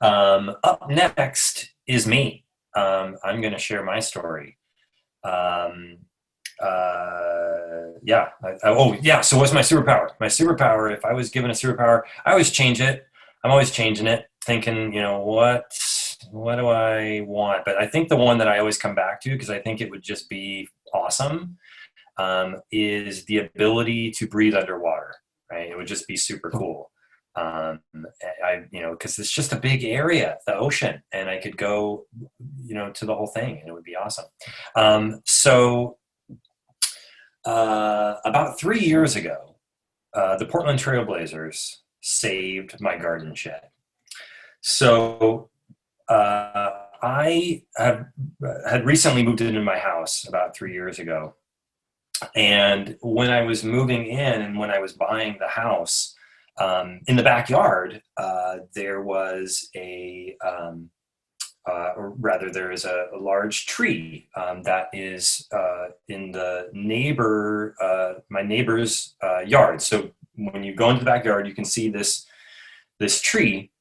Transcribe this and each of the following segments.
Up next is me. I'm going to share my story. Um, yeah. Oh, yeah. So what's my superpower? My superpower, if I was given a superpower, I always change it. I'm always changing it, thinking, what do I want? But I think the one that I always come back to, because I think it would just be awesome, is the ability to breathe underwater, right? It would just be super cool. Because it's just a big area, the ocean, and I could go, to the whole thing, and it would be awesome. About 3 years ago, the Portland Trailblazers saved my garden shed. So I had recently moved into my house about 3 years ago, and when I was moving in and when I was buying the house, in the backyard, there was or rather, there is a large tree that is in my neighbor's yard. So when you go into the backyard, you can see this tree,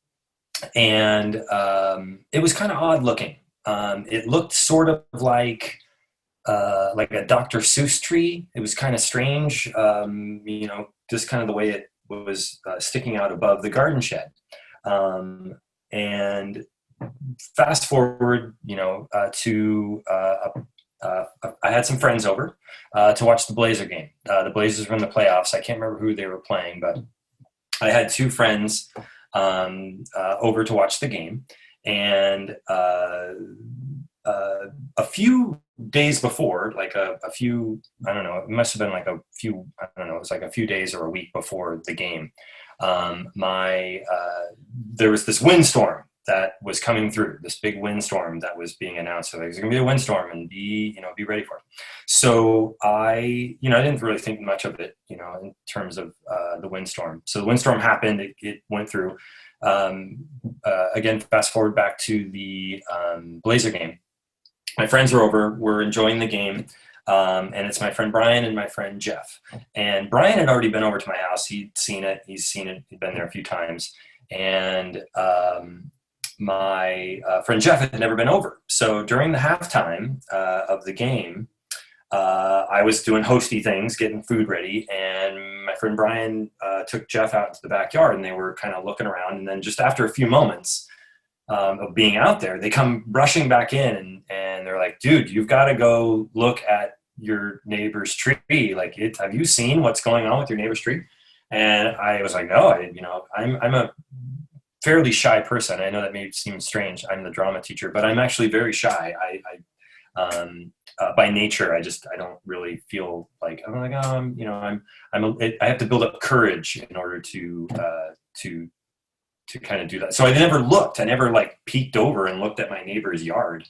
and it was kind of odd looking. It looked sort of like a Dr. Seuss tree. It was kind of strange, just kind of the way it was sticking out above the garden shed. And fast forward, I had some friends over to watch the Blazer game. The Blazers were in the playoffs. I can't remember who they were playing, but I had two friends over to watch the game. And a few days before, like a few, I don't know, it must have been like a few, I don't know, it was like a few days or a week before the game. There was this windstorm that was coming through, this big windstorm that was being announced. So there's going to be a windstorm, and be ready for it. So I didn't really think much of it, in terms of the windstorm. So the windstorm happened, it went through. Again, fast forward back to the Blazer game. My friends were over, we're enjoying the game. And it's my friend Brian and my friend Jeff. And Brian had already been over to my house. He'd seen it. He'd been there a few times. And my friend Jeff had never been over. So during the halftime of the game, I was doing hosty things, getting food ready. And my friend Brian took Jeff out to the backyard, and they were kind of looking around. And then just after a few moments of being out there, they come rushing back in, and they're like, "Dude, you've got to go look at your neighbor's tree. Like, have you seen what's going on with your neighbor's tree?" And I was like, "No, I'm a fairly shy person. I know that may seem strange. I'm the drama teacher, but I'm actually very shy. By nature, I don't really feel like I'm like, I have to build up courage in order to kind of do that. So I never looked. I never like peeked over and looked at my neighbor's yard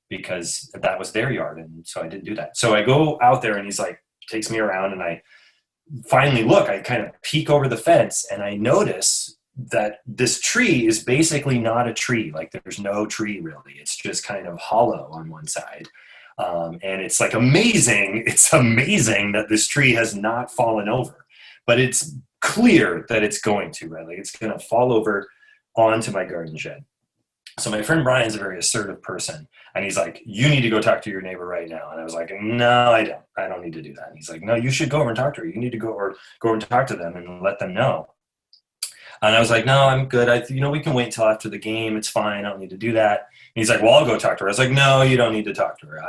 because that was their yard, and so I didn't do that. So I go out there, and he's like takes me around, and I finally look. I kind of peek over the fence, and I notice that this tree is basically not a tree. Like, there's no tree really. It's just kind of hollow on one side. And it's like amazing. It's amazing that this tree has not fallen over, but it's clear that it's going to, right? Like, it's going to fall over onto my garden shed. So my friend Brian's a very assertive person, and he's like, "You need to go talk to your neighbor right now." And I was like, "No, I don't. I don't need to do that." And he's like, "No, you should go over and talk to her. You need to go over and talk to them and let them know." And I was like, "No, I'm good. We can wait until after the game. It's fine. I don't need to do that." And he's like, "Well, I'll go talk to her." I was like, "No, you don't need to talk to her.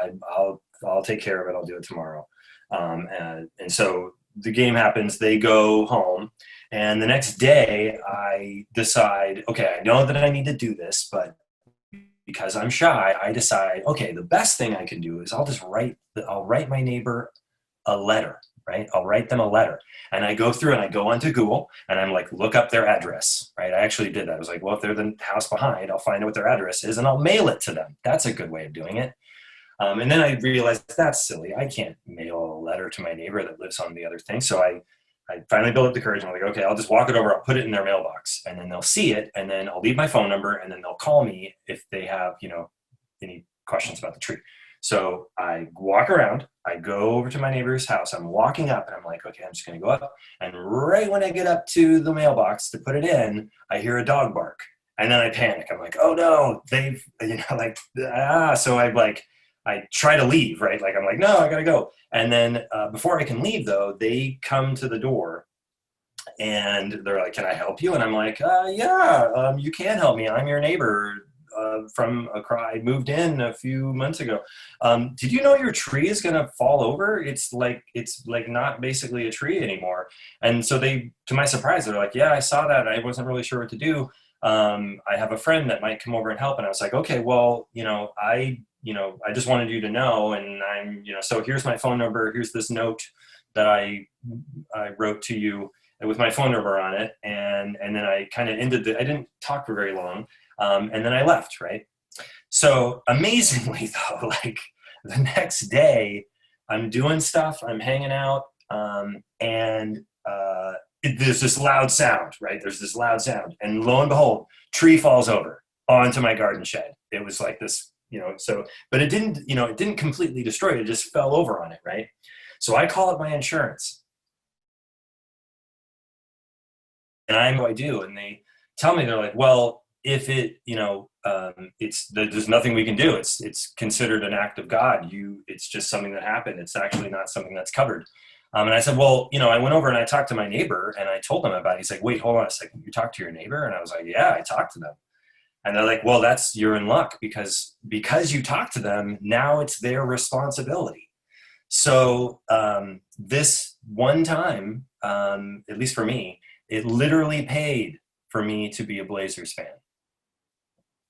I'll take care of it. I'll do it tomorrow." And so the game happens. They go home, and the next day I decide, okay, I know that I need to do this, but because I'm shy, I decide, okay, the best thing I can do is I'll write my neighbor a letter. Right? I'll write them a letter, and I go through and I go onto Google, and I'm like, look up their address, right? I actually did that. I was like, well, if they're the house behind, I'll find out what their address is, and I'll mail it to them. That's a good way of doing it. And then I realized that's silly. I can't mail a letter to my neighbor that lives on the other thing. So I finally built up the courage, and I'm like, okay, I'll just walk it over. I'll put it in their mailbox, and then they'll see it, and then I'll leave my phone number, and then they'll call me if they have, any questions about the tree. So I walk around, I go over to my neighbor's house, I'm walking up, and I'm like, okay, I'm just going to go up. And right when I get up to the mailbox to put it in, I hear a dog bark. And then I panic. I'm like, oh no, they've, like, so I try to leave, right? Like, I'm like, no, I gotta go. And then before I can leave though, they come to the door and they're like, can I help you? And I'm like, yeah, you can help me. I'm your neighbor from I moved in a few months ago. Did you know your tree is going to fall over? It's like not basically a tree anymore. And so they, to my surprise, they're like, yeah, I saw that. I wasn't really sure what to do. I have a friend that might come over and help. And I was like, okay, well, I just wanted you to know. And so here's my phone number. Here's this note that I wrote to you with my phone number on it. And then I kind of I didn't talk for very long. And then I left, right? So amazingly though, like the next day I'm doing stuff, I'm hanging out, and there's this loud sound, right? There's this loud sound. And lo and behold, tree falls over onto my garden shed. It was like this, but it didn't completely destroy it. It just fell over on it, right? So I call up my insurance and I do. And they tell me, they're like, well, if it, there's nothing we can do. It's considered an act of God. It's just something that happened. It's actually not something that's covered. And I said, well, I went over and I talked to my neighbor and I told him about it. He's like, wait, hold on a second. You talked to your neighbor? And I was like, yeah, I talked to them. And they're like, well, you're in luck because you talked to them. Now it's their responsibility. So this one time, at least for me, it literally paid for me to be a Blazers fan.